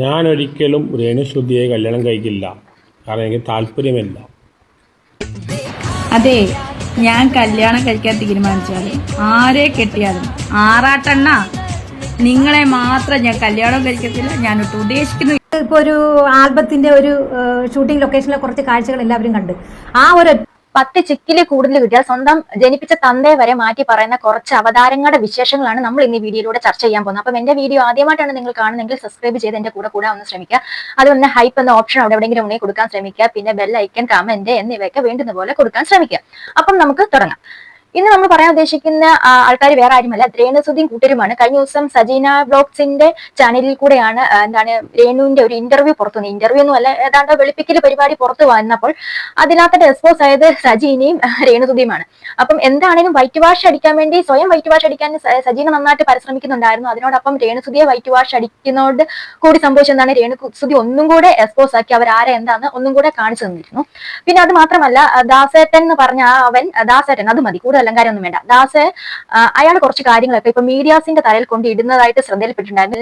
ഞാനൊരിക്കലും രേണുസുധിയെ കല്യാണം കഴിക്കില്ല. കാരണം എനിക്ക് താല്പര്യമില്ല. അതെ, ഞാൻ കല്യാണം കഴിക്കാൻ തീരുമാനിച്ചാലും ആരെ കെട്ടിയാലും ആറാട്ടെണ്ണ നിങ്ങളെ മാത്രം ഞാൻ കല്യാണം കഴിക്കത്തില്ല. ഞാനൊട്ട് ഉദ്ദേശിക്കുന്നു. ഇപ്പൊ ഒരു ആൽബത്തിന്റെ ഒരു ഷൂട്ടിംഗ് ലൊക്കേഷനിലെ കുറച്ച് കാഴ്ചകൾ എല്ലാവരും കണ്ട് ആ ഒരു 10 ചിക്കില് കൂടുതൽ കിട്ടിയാൽ സ്വന്തം ജനിപ്പിച്ച തന്തയെ വരെ മാറ്റി പറയുന്ന കുറച്ച് അവതാരങ്ങളുടെ വിശേഷങ്ങളാണ് നമ്മൾ ഇന്ന് ഈ വീഡിയോയിലൂടെ ചർച്ച ചെയ്യാൻ പോകുന്നത്. അപ്പം എന്റെ വീഡിയോ ആദ്യമായിട്ടാണ് നിങ്ങൾ കാണുന്നതെങ്കിൽ സബ്സ്ക്രൈബ് ചെയ്ത് എന്റെ കൂടെ ഒന്ന് ശ്രമിക്കുക. അതുപോലെ ഹൈപ്പ് എന്ന ഓപ്ഷൻ അവിടെ എവിടെയെങ്കിലും ഉണ്ടെങ്കിൽ കൊടുക്കാൻ ശ്രമിക്കുക. പിന്നെ ബെൽ ഐക്കൺ, കമന്റ് എന്നിവയൊക്കെ വേണ്ടുന്ന പോലെ കൊടുക്കാൻ ശ്രമിക്കുക. അപ്പം നമുക്ക് തുടങ്ങാം. ഇന്ന് നമ്മൾ പറയാൻ ഉദ്ദേശിക്കുന്ന ആൾക്കാർ വേറെ ആരുമല്ല, രേണുസുധിയും കൂട്ടരുമാണ്. കഴിഞ്ഞ ദിവസം സജീന വ്ലോഗ്സിന്റെ ചാനലിൽ കൂടെയാണ് രേണുവിന്റെ ഒരു ഇന്റർവ്യൂ പുറത്തു വന്നത്. ഇന്റർവ്യൂ ഒന്നും അല്ല, ഏതാണ്ട് വെളുപ്പിക്കൽ പരിപാടി പുറത്തു വന്നപ്പോൾ അതിനകത്ത് എക്സ്പോസ് ആയത് സജീനയും രേണുസുധിയുമാണ്. അപ്പം എന്താണെങ്കിലും വൈറ്റ് വാഷ് അടിക്കാൻ വേണ്ടി സ്വയം വൈറ്റ് വാഷ് അടിക്കാൻ സജീന നന്നായിട്ട് പരിശ്രമിക്കുന്നുണ്ടായിരുന്നു. അതിനോടൊപ്പം രേണുസുധിയെ വൈറ്റ് വാഷ് അടിക്കുന്നതോട് കൂടി സംഭവിച്ചെന്താണ്, രേണുസുധി ഒന്നും കൂടെ എക്സ്പോസ് ആക്കി അവരാരെ എന്താന്ന് ഒന്നും കൂടെ കാണിച്ചു തന്നിരുന്നു. പിന്നെ അത് മാത്രമല്ല, ദാസേട്ടൻ എന്ന് പറഞ്ഞ അവൻ ദാസേട്ടൻ, അത് മതി, കൂടുതൽ അലങ്കാരം ഒന്നും വേണ്ട. ദാസ് അയാൾ കുറച്ച് കാര്യങ്ങളൊക്കെ ഇപ്പൊ മീഡിയാസിന്റെ തലയിൽ കൊണ്ട് ഇടുന്നതായിട്ട് ശ്രദ്ധയിൽപ്പെട്ടിട്ടുണ്ടായിരുന്നു.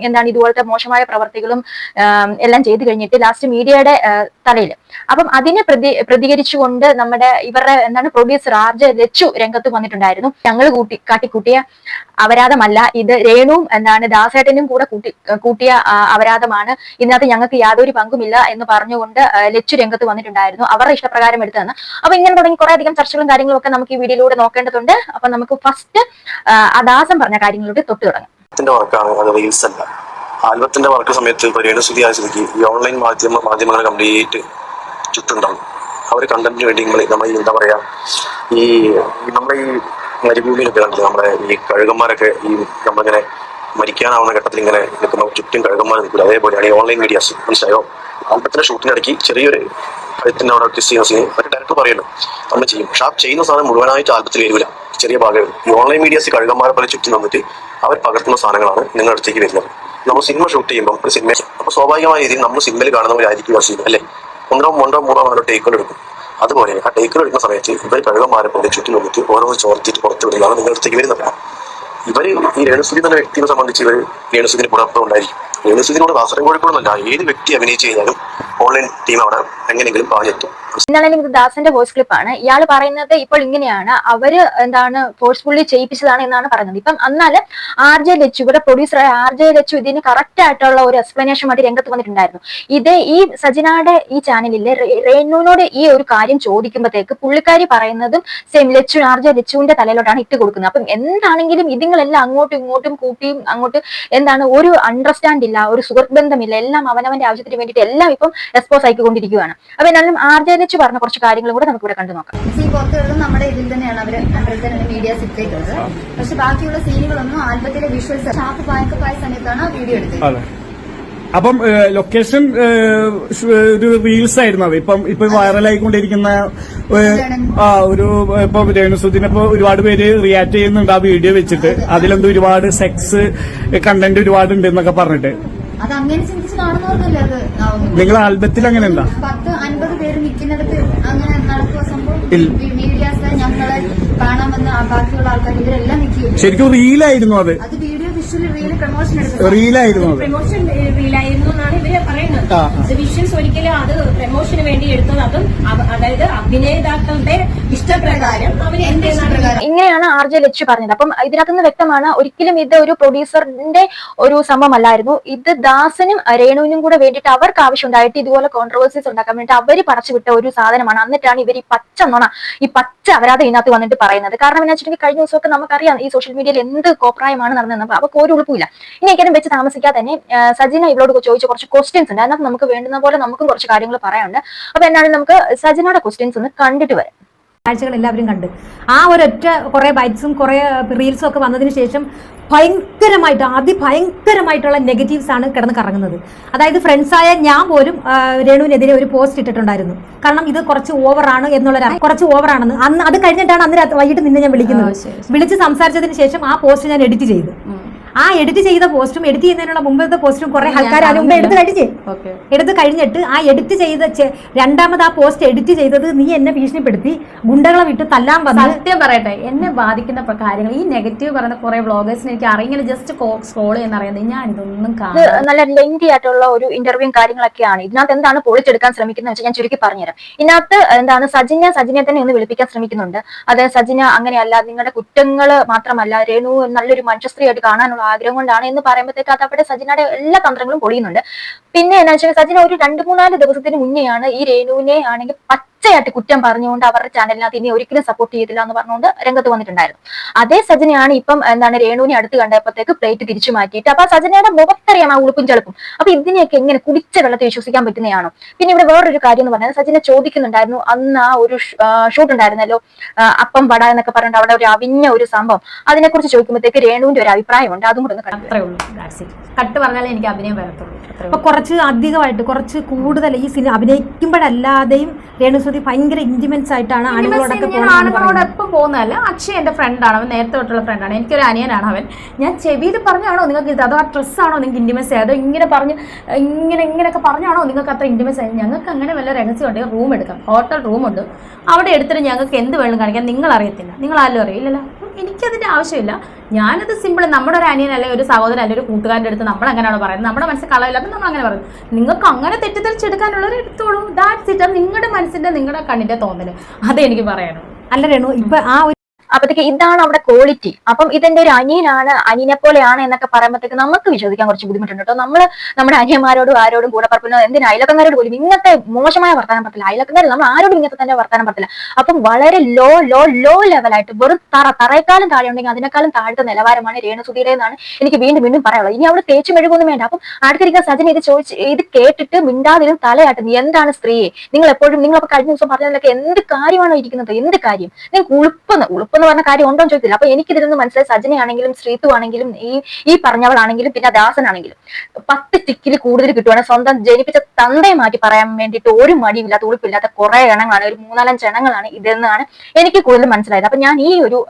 എല്ലാ ഇതുപോലത്തെ മോശമായ പ്രവർത്തികളും എല്ലാം ചെയ്തു കഴിഞ്ഞിട്ട് ലാസ്റ്റ് മീഡിയയുടെ തലയിൽ. അപ്പം അതിനെ പ്രതികരിച്ചുകൊണ്ട് നമ്മുടെ ഇവരുടെ പ്രൊഡ്യൂസർ RJ ലച്ചു രംഗത്ത് വന്നിട്ടുണ്ടായിരുന്നു. ഞങ്ങൾ കാട്ടിക്കൂട്ടിയ അപരാധമല്ല ഇത്, രേണുവും ദാസേട്ടനും കൂടെ കൂട്ടിയ അപരാധമാണ്, ഇതിനകത്ത് ഞങ്ങൾക്ക് യാതൊരു പങ്കുമില്ല എന്ന് പറഞ്ഞുകൊണ്ട് ലച്ചു രംഗത്ത് വന്നിട്ടുണ്ടായിരുന്നു. അവരുടെ ഇഷ്ടപ്രകാരം എടുത്തതെന്ന്. അപ്പൊ ഇങ്ങനെ തുടങ്ങി കുറെ അധികം ചർച്ചകളും കാര്യങ്ങളും ഒക്കെ നമുക്ക് ഈ വീഡിയോയിലൂടെ നോക്കേണ്ടതുണ്ട്. അപ്പൊ നമുക്ക് ഫസ്റ്റ് ദാസൻ പറഞ്ഞ കാര്യങ്ങളിലൂടെ തൊട്ട് തുടങ്ങാം. ആൽബത്തിന്റെ വർക്ക് സമയത്ത് രേണുസുധി ആശുപത്രിക്ക് ഈ ഓൺലൈൻ മാധ്യമങ്ങൾ കംപ്ലീറ്റ് ചുറ്റുണ്ടാവും. അവർ കണ്ടന്റിന് വേണ്ടി നമ്മൾ എന്താ പറയാ, ഈ നമ്മുടെ ഈ മരുഭൂമിയിലൊക്കെ കണ്ടത് നമ്മുടെ ഈ കഴുകന്മാരൊക്കെ ഈ നമ്മളിങ്ങനെ മരിക്കാനാവുന്ന ഘട്ടത്തിൽ ഇങ്ങനെ നിൽക്കുന്ന ചുറ്റും കഴുകന്മാർ നിൽക്കില്ല. അതേപോലെയാണ് ഈ ഓൺലൈൻ മീഡിയാസ്. മനസ്സിലായോ? ആൽബത്തിന്റെ ഷൂട്ടിനിടയ്ക്ക് ചെറിയൊരു കഴുത്തിന്റെ അവിടെ ടെസ്റ്റ് ചെയ്യുന്ന സീൻ ഒരു ഡയറക്ടർ പറയുമല്ലോ, നമ്മൾ ചെയ്യും. പക്ഷെ ആ ചെയ്യുന്ന സാധനം മുഴുവനായിട്ട് ആൽബത്തിൽ വരില്ല, ചെറിയ ഭാഗം. ഈ ഓൺലൈൻ മീഡിയാസ് കഴുകന്മാരെ പോലെ ചുറ്റി നിന്നിട്ട് അവർ പകർത്തുന്ന സാധനങ്ങളാണ് നിങ്ങളുടെ അടുത്തേക്ക് വരുന്നത്. നമ്മൾ സിനിമ ഷൂട്ട് ചെയ്യുമ്പോൾ ഒരു സിനിമ അപ്പൊ സ്വാഭാവികമായ രീതിയിൽ നമ്മൾ സിനിമയിൽ കാണുന്നവരായിരിക്കും ചെയ്യുന്നത്, അല്ലേ? 1 മൂന്നോ 4 ടേക്കുകൾ എടുക്കും. അതുപോലെ ആ ടേക്കുകൾ എടുക്കുന്ന സമയത്ത് ഇവർ കഴുകന്മാരെ പോലെ ചുറ്റി നിന്നിട്ട് ഓരോന്ന് ചോർത്തിട്ട് പുറത്തു വിടുകയാണ് നിങ്ങളുടെ അടുത്തേക്ക് വരുന്നത്. ഇവർ ഈ രേണുസുധി എന്ന വ്യക്തിയെ സംബന്ധിച്ച് ഇവർ രേണുസുധിന് പുറത്തും ഉണ്ടായിരിക്കും. രേണുസുധിനോട് കാസർഗോഡിനോടല്ല, ഏത് വ്യക്തി അഭിനയിച്ചു കഴിഞ്ഞാലും ഓൺലൈൻ ടീം അവിടെ എങ്ങനെയെങ്കിലും പറഞ്ഞെത്തും. എന്നാലും ഇത് ദാസന്റെ വോയിസ് ക്ലിപ്പാണ്. ഇയാൾ പറയുന്നത് ഇപ്പോൾ ഇങ്ങനെയാണ്, അവര് ഫോഴ്സ്ഫുള്ളി ചെയ്യിപ്പിച്ചതാണ് എന്നാണ് പറയുന്നത്. ഇപ്പം എന്നാൽ RJ ലച്ചു, ഇവിടെ പ്രൊഡ്യൂസറായ RJ ലച്ചു ഇതിന് കറക്റ്റ് ആയിട്ടുള്ള ഒരു എക്സ്പ്ലനേഷൻ വേണ്ടി രംഗത്ത് വന്നിട്ടുണ്ടായിരുന്നു. ഇത് ഈ സജിനയുടെ ഈ ചാനലിലെ രേണുവിനോട് ഈ ഒരു കാര്യം ചോദിക്കുമ്പോഴത്തേക്ക് പുള്ളിക്കാരി പറയുന്നതും സെയിം RJ ലച്ചുവിന്റെ തലയിലോട്ടാണ് ഇട്ട് കൊടുക്കുന്നത്. അപ്പം എന്താണെങ്കിലും ഇതുങ്ങളെല്ലാം അങ്ങോട്ടും ഇങ്ങോട്ടും കൂട്ടിയും അങ്ങോട്ട് ഒരു അണ്ടർസ്റ്റാൻഡ് ഇല്ല, ഒരു സുഹൃത്ത് ബന്ധമില്ല, എല്ലാം അവനവന്റെ ആവശ്യത്തിന് വേണ്ടിയിട്ട് എല്ലാം ഇപ്പം എക്സ്പോസ് ആയിക്കൊണ്ടിരിക്കുകയാണ്. അപ്പൊ എന്നാലും RJ ലച്ചു പറഞ്ഞ കുറച്ച് കാര്യങ്ങളും കൂടെ നമുക്ക് ഇവിടെ കണ്ടു നോക്കാം. പുറത്തുള്ളത് നമ്മുടെ ഇതിൽ തന്നെയാണ് അവർ മീഡിയാസ് ഇട്ടേക്കുന്നത്. പക്ഷെ ബാക്കിയുള്ള സീനുകളൊന്നും ആൽബത്തിലെ വിഷ്വൽസ് ഷാപ്പ് പായ സമയത്താണ് വീഡിയോ എടുത്തത്. അപ്പം ലൊക്കേഷൻ ഒരു റീൽസ് ആയിരുന്നു അത്. ഇപ്പൊ വൈറലായിക്കൊണ്ടിരിക്കുന്ന ഒരു ഇപ്പൊ രേണുസുധിനെ ഇപ്പൊ ഒരുപാട് പേര് റിയാക്ട് ചെയ്യുന്നുണ്ട് ആ വീഡിയോ വെച്ചിട്ട്. അതിലെന്തോ ഒരുപാട് സെക്സ് കണ്ടന്റ് ഒരുപാട് ഉണ്ട് എന്നൊക്കെ പറഞ്ഞിട്ട്. അത് അങ്ങനെ ചിന്തിച്ച് കാണുന്നവർക്കല്ല അത്. നിങ്ങൾ ആൽബത്തിൽ അങ്ങനെ എന്താ 10-50 പേര് നിൽക്കുന്നിടത്ത് അങ്ങനെ നടക്കുക സംഭവം. മീഡിയാസ് ഞങ്ങളെ കാണാമെന്ന് ബാക്കിയുള്ള ആൾക്കാർ ഇവരെല്ലാം നിൽക്കും. ശരിക്കും റീലായിരുന്നു അത്. വീഡിയോ വിഷ്വൽ റീൽ പ്രൊമോഷൻ റീലായിരുന്നു അത്. പ്രൊമോഷൻ റീലായിരുന്നു എന്നാണ് ഇവര് പറയുന്നത്. വിഷ്വൽസ് ഒരിക്കലും അത് പ്രൊമോഷന് വേണ്ടി എടുത്തത്, അതും അതായത് അഭിനേതാക്കളുടെ ഇഷ്ടപ്രകാരം അവര് എന്റെ ഇങ്ങനെയാണ് RJ ലച്ചു പറഞ്ഞത്. അപ്പം ഇതിനകത്തുനിന്ന് വ്യക്തമാണ് ഒരിക്കലും ഇത് ഒരു പ്രൊഡ്യൂസറിന്റെ ഒരു സംഭവമല്ലായിരുന്നു. ഇത് ദാസനും രേണുവിനും കൂടെ വേണ്ടിയിട്ട് അവർക്ക് ആവശ്യമുണ്ടായിട്ട് ഇതുപോലെ കോൺട്രവേഴ്സീസ് ഉണ്ടാക്കാൻ വേണ്ടി അവര് പടച്ചുവിട്ട ഒരു സാധനമാണ്. എന്നിട്ടാണ് ഇവർ ഈ പച്ച അപരാധം ഇതിനകത്ത് വന്നിട്ട് പറയുന്നത്. കാരണം എന്താ വെച്ചിട്ടുണ്ടെങ്കിൽ കഴിഞ്ഞ ദിവസമൊക്കെ നമുക്കറിയാം ഈ സോഷ്യൽ മീഡിയയിൽ എന്ത് കോപ്രായമാണ് നടന്നത്. അവർക്ക് ഒരു ഉറപ്പില്ല. ഇനി ഏക്കാനും വെച്ച് താമസിക്കാതെ തന്നെ സജിന ഇവരോട് ചോദിച്ച കുറച്ച് ക്വസ്റ്റ്യൻസ് ഉണ്ട്. അതിനകത്ത് നമുക്ക് വേണ്ടുന്ന പോലെ നമുക്കും കുറച്ച് കാര്യങ്ങൾ പറയാനുണ്ട്. അപ്പൊ എന്നാലും നമുക്ക് സജിനയുടെ ക്വസ്റ്റ്യൻസ് ഒന്ന് കണ്ടിട്ട് വരാം. കാഴ്ചകൾ എല്ലാവരും കണ്ട് ആ ഒരൊറ്റ കുറെ ബൈറ്റ്സും കുറെ റീൽസും ഒക്കെ വന്നതിന് ശേഷം അതിഭയങ്കരമായിട്ടുള്ള നെഗറ്റീവ്സ് ആണ് കിടന്ന് കറങ്ങുന്നത്. അതായത് ഫ്രണ്ട്സായ ഞാൻ പോലും രേണുവിനെതിരെ ഒരു പോസ്റ്റ് ഇട്ടിട്ടുണ്ടായിരുന്നു. കാരണം ഇത് കുറച്ച് ഓവറാണ് കുറച്ച് ഓവറാണെന്ന്. അന്ന് അത് കഴിഞ്ഞിട്ടാണ് അന്ന് വൈകിട്ട് നിന്നെ ഞാൻ വിളിക്കുന്നത്. വിളിച്ച് സംസാരിച്ചതിന് ശേഷം ആ പോസ്റ്റ് ഞാൻ എഡിറ്റ് ചെയ്തു. ആ എഡിറ്റ് ചെയ്ത പോസ്റ്റും എഡിറ്റ് ചെയ്യുന്നതിനുള്ള മുമ്പത്തെ പോസ്റ്റും കുറെ ആൾക്കാർ അതിന് മുമ്പ് എടുത്ത് കഴിഞ്ഞിട്ട് ആ എഡിറ്റ് ചെയ്ത രണ്ടാമത് ആ പോസ്റ്റ് എഡിറ്റ് ചെയ്തത് നീ എന്നെ ഭീഷണിപ്പെടുത്തി ഗുണ്ടകളെ വിട്ട് തല്ലാൻ വന്നു. സത്യം പറയട്ടെ, എന്നെ ബാധിക്കുന്ന കാര്യങ്ങൾ ഈ നെഗറ്റീവ് പറയുന്ന കുറെ വ്ളോഗേഴ്സിന് എനിക്ക് അറിയില്ല, ജസ്റ്റ് സ്ക്രോൾ ചെയ്യുന്ന അറിയുന്നത്. ഞാൻ ഇതൊന്നും നല്ല ലെങ്തി ആയിട്ടുള്ള ഒരു ഇന്റർവ്യൂവും കാര്യങ്ങളൊക്കെയാണ്. ഇതിനകത്ത് എന്താണ് പൊളിച്ചെടുക്കാൻ ശ്രമിക്കുന്നത് വെച്ചാൽ ഞാൻ ചുരുക്കി പറഞ്ഞുതരാം. ഇതിനകത്ത് എന്താണ് സജിനെ തന്നെ ഒന്ന് വിളിപ്പിക്കാൻ ശ്രമിക്കുന്നുണ്ട്. അതായത് സജിന അങ്ങനെയല്ല, നിങ്ങളുടെ കുറ്റങ്ങൾ മാത്രമല്ല, രേണു നല്ലൊരു മനുഷ്യസ്ത്രീയായിട്ട് കാണാനുള്ള ആഗ്രഹം കൊണ്ടാണ് എന്ന് പറയുമ്പോഴത്തേക്ക് അത് അവിടെ സജിനയുടെ എല്ലാ തന്ത്രങ്ങളും പൊളിയുന്നുണ്ട്. പിന്നെ എന്താ വെച്ചാൽ സജിന ഒരു 2-3 ദിവസത്തിന് മുന്നെയാണ് ഈ രേണുവിനെ ആണെങ്കിൽ പച്ചയായിട്ട് കുറ്റം പറഞ്ഞുകൊണ്ട് അവരുടെ ചാനലിനകത്ത് ഇനി ഒരിക്കലും സപ്പോർട്ട് ചെയ്തില്ല എന്ന് പറഞ്ഞുകൊണ്ട് രംഗത്ത് വന്നിട്ടുണ്ടായിരുന്നു. അതേ സജിനയാണ് ഇപ്പം എന്താണ് രേണുവിനെ അടുത്ത് കണ്ടപ്പോഴത്തേക്ക് പ്ലേറ്റ് തിരിച്ചു മാറ്റിയിട്ട് അപ്പൊ സജിനയുടെ മുഖത്തറിയാം ആ ഉളുപ്പും ചെളുപ്പും. അപ്പൊ ഇതിനെയൊക്കെ എങ്ങനെ കുടിച്ച വെള്ളത്തെ വിശ്വസിക്കാൻ പറ്റുന്നതാണോ? പിന്നെ ഇവിടെ വേറൊരു കാര്യം എന്ന് പറഞ്ഞാൽ സജിന ചോദിക്കുന്നുണ്ടായിരുന്നു, അന്ന് ആ ഒരു ഷൂട്ട് ഉണ്ടായിരുന്നല്ലോ അപ്പം വട എന്നൊക്കെ പറഞ്ഞിട്ട് അവിടെ ഒരു അവിഞ്ഞ ഒരു സംഭവം, അതിനെക്കുറിച്ച് ചോദിക്കുമ്പോഴത്തേക്ക് രേണുവിന്റെ ഒരു അഭിപ്രായമുണ്ട്. അതും കൂടെ ഒന്ന് അത്രേ ഉള്ളൂ. കട്ട് പറഞ്ഞാലേ എനിക്ക് അഭിനയം വരത്തുള്ളൂ. അപ്പൊ കുറച്ച് അധികമായിട്ട് കുറച്ച് കൂടുതൽ ഈ സിനിമ അഭിനയിക്കുമ്പോഴല്ലാതെയും രേണുസുതി ഭയങ്കര ഇന്റിമൻസ് ആയിട്ടാണ് ആണുങ്ങളോടൊക്കെ ആണുങ്ങളോടൊപ്പം പോകുന്നതല്ല. അക്ഷയ് എന്റെ ഫ്രണ്ടാണ്, അവൻ നേരത്തെ തൊട്ടുള്ള ഫ്രണ്ടാണ്, എനിക്കൊരു അനിയനാണ് അവൻ. ഞാൻ ചെവിയിൽ പറഞ്ഞാണോ നിങ്ങൾക്ക് ഇത്, അതോ ആ ഡ്രസ്സാണോ നിങ്ങൾക്ക് ഇന്റിമസി, അതോ ഇങ്ങനെ പറഞ്ഞ് ഇങ്ങനെയൊക്കെ പറഞ്ഞാണോ നിങ്ങൾക്ക് അത്ര ഇന്റിമസി ആയി? ഞങ്ങൾക്ക് അങ്ങനെ വല്ല രഹസ്യമുണ്ട്, റൂം എടുക്കാം, ഹോട്ടൽ റൂമുണ്ട്, അവിടെ എടുത്തിട്ട് ഞങ്ങൾക്ക് എന്ത് വേണം കാണിക്കാൻ നിങ്ങൾ അറിയത്തില്ല, നിങ്ങൾ ആരും അറിയില്ലല്ലോ. എനിക്കതിന്റെ ആവശ്യമില്ല. ഞാനത് സിമ്പിൾ, നമ്മുടെ ഒരു അനിയൻ അല്ലെങ്കിൽ ഒരു സഹോദരൻ അല്ലെങ്കിൽ ഒരു കൂട്ടുകാരൻ്റെ അടുത്ത് നമ്മൾ അങ്ങനെയാണോ പറയുന്നത്, നമ്മുടെ മനസ്സിൽ കളവില്ല, അപ്പം നമ്മൾ അങ്ങനെ പറയും. നിങ്ങൾക്ക് അങ്ങനെ തെറ്റിദ്ധരിച്ചെടുക്കാനുള്ളവർ എടുത്തോളൂ, ദാറ്റ്സ് ഇറ്റ്. അത് നിങ്ങളുടെ മനസ്സിന്റെ നിങ്ങളുടെ കണ്ണിന്റെ തോന്നല്, അതേ എനിക്ക് പറയാനുള്ളൂ. അല്ല രേണു, ഇപ്പൊ ആ അപ്പത്തേക്ക് ഇതാണ് അവിടെ ക്വാളിറ്റി. അപ്പം ഇതെന്റെ ഒരു അനിയനാണ്, അനിയനെ പോലെയാണ് എന്നൊക്കെ പറയുമ്പോഴത്തേക്ക് നമുക്ക് വിശ്വസിക്കാൻ കുറച്ച് ബുദ്ധിമുട്ടുണ്ട് കേട്ടോ. നമ്മള് നമ്മുടെ അനിയന്മാരോടും ആരോടും കൂടെ പറപ്പിനോ എന്തിനാ അയലക്കന്മാരോട് പോലും ഇങ്ങനത്തെ മോശമായ വർത്താനം പറ്റില്ല. അയലക്കന്മാർ നമ്മൾ ആരോടും ഇങ്ങനത്തെ തന്നെ വർത്താനം പറ്റില്ല. അപ്പം വളരെ ലോ ലെവലായിട്ട് വെറും തറയെക്കാളും താഴെ ഉണ്ടെങ്കിൽ അതിനേക്കാളും താഴത്തെ നിലവാരമാണ് രേണുസുതിയുടെ എന്നാണ് എനിക്ക് വീണ്ടും പറയാനുള്ളത്. ഇനി അവിടെ തേച്ച് മെഴുകൊന്നും വേണ്ട. അപ്പം അടുത്തിരിക്കാൻ സജന ഇത് കേട്ടിട്ട് മിണ്ടാതിലും തലയാട്ടുന്നു. എന്താണ് സ്ത്രീയെ നിങ്ങൾ എപ്പോഴും, നിങ്ങളപ്പോ കഴിഞ്ഞ ദിവസം പറഞ്ഞതിലൊക്കെ എന്ത് കാര്യമാണോ ഇരിക്കുന്നത്, എന്ത് കാര്യം? നിങ്ങൾക്ക് ഉളുപ്പെന്ന് പറഞ്ഞ കാര്യം ഉണ്ടോ എന്ന് ചോദിച്ചില്ല. അപ്പൊ എനിക്കിതിലൊന്നും മനസ്സിലായി, സജനയാണെങ്കിലും ശ്രീതു ആണെങ്കിലും ഈ പറഞ്ഞവളാണെങ്കിലും പിന്നെ ദാസനാണെങ്കിലും 10 ടിക്കിൽ കൂടുതൽ കിട്ടുവാണ്. സ്വന്തം ജനിപ്പിച്ച തന്തയെ മാറ്റി പറയാൻ വേണ്ടിയിട്ട് ഒരു മടിയില്ലാത്ത ഉളുപ്പില്ലാത്ത കുറെ എണ്ണങ്ങളാണ്, ഒരു 3-4 എണ്ണങ്ങളാണ് ഇതെന്നാണ് എനിക്ക് കൂടുതൽ മനസ്സിലായത്. അപ്പൊ ഞാൻ ഈ ഒരു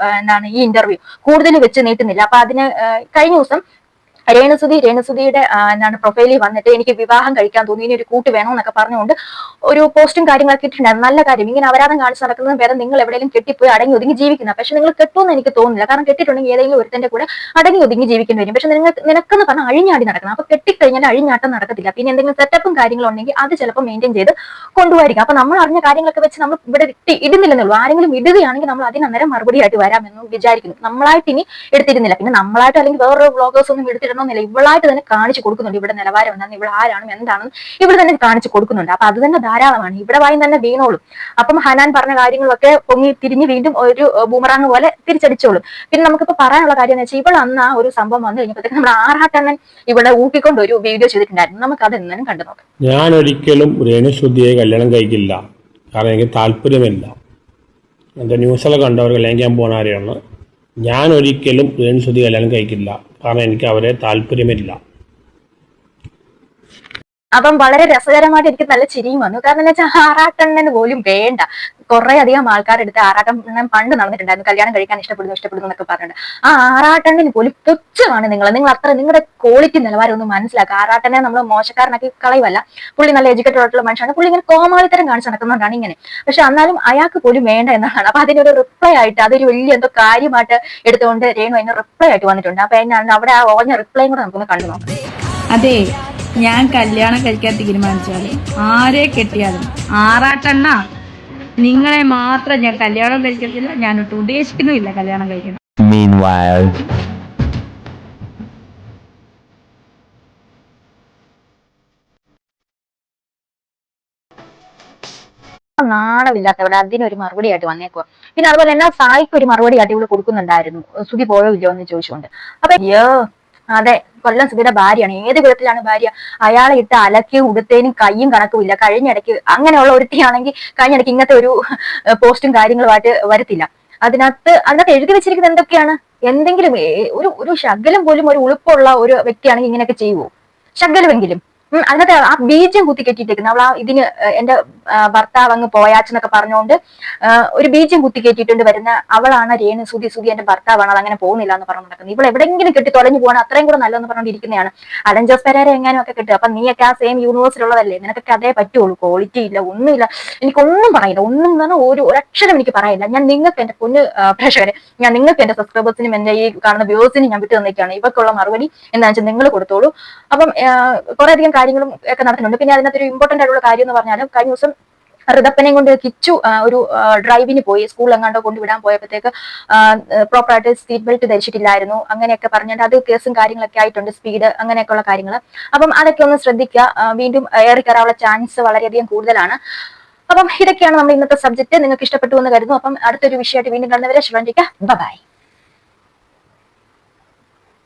ഈ ഇന്റർവ്യൂ കൂടുതൽ വെച്ച് നീട്ടുന്നില്ല. അപ്പൊ അതിന് കഴിഞ്ഞ ദിവസം രേണുസുതിയുടെ പ്രൊഫൈലിൽ വന്നിട്ട് എനിക്ക് വിവാഹം കഴിക്കാൻ തോന്നി, ഇനി ഒരു കൂട്ട് വേണമെന്നൊക്കെ പറഞ്ഞുകൊണ്ട് ഒരു പോസ്റ്റും കാര്യങ്ങളൊക്കെ ഇട്ടിട്ടുണ്ടായിരുന്നു. നല്ല കാര്യം. ഇങ്ങനെ അപരാധം കാണിച്ച് നടക്കുന്നത് വേറെ, നിങ്ങൾ എവിടെയെങ്കിലും കെട്ടിപ്പോയി അടങ്ങി ഒതുങ്ങി ജീവിക്കുന്ന. പക്ഷെ നിങ്ങൾ കെട്ടുമെന്ന് എനിക്ക് തോന്നുന്നില്ല. കാരണം കെട്ടിട്ടുണ്ടെങ്കിൽ ഏതെങ്കിലും ഒരുത്തന്റെ കൂടെ അടങ്ങി ഒതുങ്ങി ജീവിക്കേണ്ടി വരും. പക്ഷെ നിനക്കെന്ന് പറഞ്ഞാൽ അഴിഞ്ഞാടി നടക്കണം. അപ്പൊ കെട്ടിക്കഴിഞ്ഞാൽ അഴിഞ്ഞാട്ടം നടക്കത്തില്ല. പിന്നെ എന്തെങ്കിലും സെറ്റപ്പും കാര്യങ്ങളും ഉണ്ടെങ്കിൽ അത് ചിലപ്പോൾ മെയിൻറ്റെയിൻ ചെയ്ത് കൊണ്ടുപോയിരിക്കും. അപ്പൊ നമ്മൾ അറിഞ്ഞ കാര്യങ്ങളൊക്കെ വെച്ച് നമ്മൾ ഇവിടെ ഇടുന്നില്ലെന്നുള്ളൂ. ആരെങ്കിലും ഇടുകയാണെങ്കിൽ നമ്മൾ അതിനന്നേരം മറുപടിയായിട്ട് വരാമെന്ന് വിചാരിക്കുന്നു. നമ്മളായിട്ട് ഇനി എടുത്തിരുന്നില്ല. പിന്നെ നമ്മളായിട്ട് അല്ലെങ്കിൽ വേറൊരു വ്ളോഗേഴ്സ് ഒന്നും എടുത്തിടണമെന്നില്ല. ഇവളായിട്ട് തന്നെ കാണിച്ചു കൊടുക്കുന്നുണ്ട് ഇവിടെ നിലവാരം എന്താണെന്ന്, ഇവിടെ ആരാണെന്ന് എന്താണെന്ന് ഇവിടെ തന്നെ കാണിച്ചു കൊടുക്കുന്നുണ്ട്. അപ്പൊ അത് തന്നെ ധാരാളമാണ്. ഇവിടെ വായി തന്നെ വീണോളും. അപ്പം ഹനാൻ പറഞ്ഞ കാര്യങ്ങളൊക്കെ പൊങ്ങി തിരിഞ്ഞ് വീണ്ടും ഒരു ബൂമറാങ് പോലെ തിരിച്ചടിച്ചോളും. പിന്നെ നമുക്കിപ്പോ പറയാനുള്ള കാര്യം എന്ന് വെച്ചാൽ, ഇവിടെ അന്ന് ആ ഒരു സംഭവം വന്നു കഴിഞ്ഞപ്പോഴത്തേക്ക് നമ്മുടെ ആറാട്ടണ്ണൻ ഇവിടെ ഊക്കിക്കൊണ്ട് ഒരു വീഡിയോ ചെയ്തിട്ടുണ്ടായിരുന്നു. നമുക്ക് അത് എന്നാലും കണ്ടു നോക്കാം. ഞാൻ ഒരിക്കലും രേണുസുതിയെ കല്യാണം കഴിക്കില്ല, കാരണം എനിക്ക് താല്പര്യമില്ല. എൻ്റെ ന്യൂസിലൊക്കെ കണ്ടവർ കല്യാണം ചെയ്യാൻ പോകുന്ന ആരെയാണ്. ഞാൻ ഒരിക്കലും രേണുസുതി കല്യാണം കഴിക്കില്ല, കാരണം എനിക്ക് അവരെ താല്പര്യമില്ല. അപ്പം വളരെ രസകരമായിട്ട് എനിക്ക് നല്ല ചിരിയും വന്നു. കാരണം എന്താ വെച്ചാൽ ആറാട്ടണ്ണന് പോലും വേണ്ട. കുറെ അധികം ആൾക്കാരെടുത്ത് ആറാട്ടണ്ണൻ പണ്ട് നടന്നിട്ടുണ്ടായിരുന്നു, കല്യാണം കഴിക്കാൻ ഇഷ്ടപ്പെടുന്നു എന്നൊക്കെ പറഞ്ഞിട്ട്. ആ ആറാട്ടണ്ണന് പോലും തുച്ഛമാണ് നിങ്ങൾ അത്ര നിങ്ങളുടെ ക്വാളിറ്റി നിലവാരം ഒന്ന് മനസ്സിലാക്കുക. ആറാട്ടനെ നമ്മൾ മോശക്കാരനാക്കി കളയുമല്ല. പുള്ളി നല്ല എഡ്യൂക്കേറ്റഡ് ആയിട്ടുള്ള മനുഷ്യനാണ്. പുള്ളി ഇങ്ങനെ കോമാളിത്തരം കാണിച്ച് നടക്കുന്നതുകൊണ്ടാണ് ഇങ്ങനെ. പക്ഷെ എന്നാലും അയാൾക്ക് പോലും വേണ്ട എന്നാണ്. അപ്പൊ അതിനൊരു റിപ്ലൈ ആയിട്ട്, അതൊരു വലിയ എന്തോ കാര്യമായിട്ട് എടുത്തുകൊണ്ട് രേണു അതിന് റിപ്ലൈ ആയിട്ട് വന്നിട്ടുണ്ട്. അപ്പൊ എന്നാണ് അവിടെ ആ ഓഞ്ഞ റിപ്ലൈയും കൂടെ നമുക്കൊന്ന് കണ്ടു നോക്കാം. അതെ, ഞാൻ കല്യാണം കഴിക്കാൻ തീരുമാനിച്ചാല് ആരെ കെട്ടിയാലും ആറാട്ടെണ്ണ നിങ്ങളെ മാത്രം ഞാൻ കല്യാണം കഴിക്കത്തില്ല, ഞാനൊട്ട് ഉദ്ദേശിക്കുന്നുമില്ല കല്യാണം കഴിക്കണം. നാണമില്ലാത്തവിടെ അതിനൊരു മറുപടി ആയിട്ട് വന്നേക്കുക. പിന്നെ അതുപോലെ തന്നെ സായിക്ക് ഒരു മറുപടി ആയിട്ട് ഇവിടെ കൊടുക്കുന്നുണ്ടായിരുന്നു, സുധി പോയോ ഇല്ലയോ എന്ന് ചോദിച്ചുകൊണ്ട്. അപ്പൊ അതെ, കൊല്ലം സുധിയുടെ ഭാര്യയാണ്. ഏത് വിധത്തിലാണ് ഭാര്യ? അയാളെ ഇട്ട് അലക്കി ഉടുത്തേനും കയ്യും കണക്കുമില്ല. കഴിഞ്ഞിടയ്ക്ക് അങ്ങനെയുള്ള ഒരുത്തിയാണെങ്കിൽ കഴിഞ്ഞിടയ്ക്ക് ഇങ്ങനത്തെ ഒരു പോസ്റ്റും കാര്യങ്ങളുമായിട്ട് വരത്തില്ല. അതിനകത്ത് എഴുതി വെച്ചിരിക്കുന്നത് എന്തൊക്കെയാണ്? എന്തെങ്കിലും ഒരു ശകലം പോലും ഒരു ഉളുപ്പുള്ള ഒരു വ്യക്തിയാണെങ്കിൽ ഇങ്ങനെയൊക്കെ ചെയ്യുവോ? ശകലമെങ്കിലും അതിനകത്ത് ആ ബീജം കുത്തി കെട്ടിയിട്ടേക്കുന്നത് അവൾ ആ ഇതിന് എന്റെ ഭർത്താവ് അങ്ങ് പോയാച്ചെന്നൊക്കെ പറഞ്ഞുകൊണ്ട് ഒരു ബീജം കുത്തി കെട്ടിയിട്ടുണ്ട് വരുന്ന അവളാണ് രേണു സുധി എന്റെ ഭർത്താവാണ്, അത് അങ്ങനെ പോകുന്നില്ല എന്ന് പറഞ്ഞു നടക്കുന്നത്. ഇവൾ എവിടെയെങ്കിലും കെട്ടി തൊലഞ്ഞു പോകണം അത്രയും കൂടെ നല്ലതെന്ന് പറഞ്ഞുകൊണ്ടിരിക്കുന്നതാണ്. അലൻ ജോസ് പെരേര എങ്ങാനും ഒക്കെ കിട്ടും. അപ്പൊ നീയൊക്കെ ആ സെയിം യൂണിവേഴ്സിലുള്ളതല്ലേ, നിനക്കൊക്കെ അതേ പറ്റുള്ളൂ. ക്വാളിറ്റി ഇല്ല, ഒന്നുമില്ല, എനിക്കൊന്നും പറയില്ല, ഒന്നും എന്ന് പറഞ്ഞാൽ ഒരു അക്ഷരം എനിക്ക് പറയില്ല. ഞാൻ നിങ്ങൾക്ക് എന്റെ പൊന്ന് പ്രേക്ഷകരെ, ഞാൻ നിങ്ങൾക്ക് എന്റെ സബ്സ്ക്രൈബേഴ്സിനും എന്റെ ഈ കാണുന്ന വ്യൂവേഴ്സിനും ഞാൻ വിട്ടു തന്നിരിക്കുകയാണ്. ഇവക്കുള്ള മറുപടി എന്താണെന്ന് വെച്ചാൽ നിങ്ങൾ കൊടുത്തോളൂ. അപ്പം കുറെ അധികം കാര്യങ്ങളും ഒക്കെ നടത്തുന്നുണ്ട്. പിന്നെ അതിനകത്തൊരു ഇമ്പോർട്ടന്റ് ആയിട്ടുള്ള കാര്യം എന്ന് പറഞ്ഞാൽ കഴിഞ്ഞ ദിവസം ഋതപ്പനെയും കൊണ്ട് കിച്ചു ഒരു ഡ്രൈവിന് പോയി, സ്കൂളിൽ എങ്ങാണ്ടോ കൊണ്ടുവിടാൻ പോയപ്പോഴത്തേക്ക് പ്രോപ്പറായിട്ട് സീറ്റ് ബെൽറ്റ് ധരിച്ചിട്ടില്ലായിരുന്നു, അങ്ങനെയൊക്കെ പറഞ്ഞിട്ട് അത് കേസും കാര്യങ്ങളൊക്കെ ആയിട്ടുണ്ട്, സ്പീഡ് അങ്ങനെയൊക്കെയുള്ള കാര്യങ്ങൾ. അപ്പം അതൊക്കെ ഒന്ന് ശ്രദ്ധിക്കുക. വീണ്ടും ഏറി കയറാനുള്ള ചാൻസ് വളരെയധികം കൂടുതലാണ്. അപ്പം ഇതൊക്കെയാണ് നമ്മുടെ ഇന്നത്തെ സബ്ജക്ട്. നിങ്ങൾക്ക് ഇഷ്ടപ്പെട്ടു എന്ന് കരുതുന്നു. അപ്പം അടുത്തൊരു വിഷയമായിട്ട് വീണ്ടും കാണുന്നവരെ ശ്രദ്ധിക്കുക. ബൈ.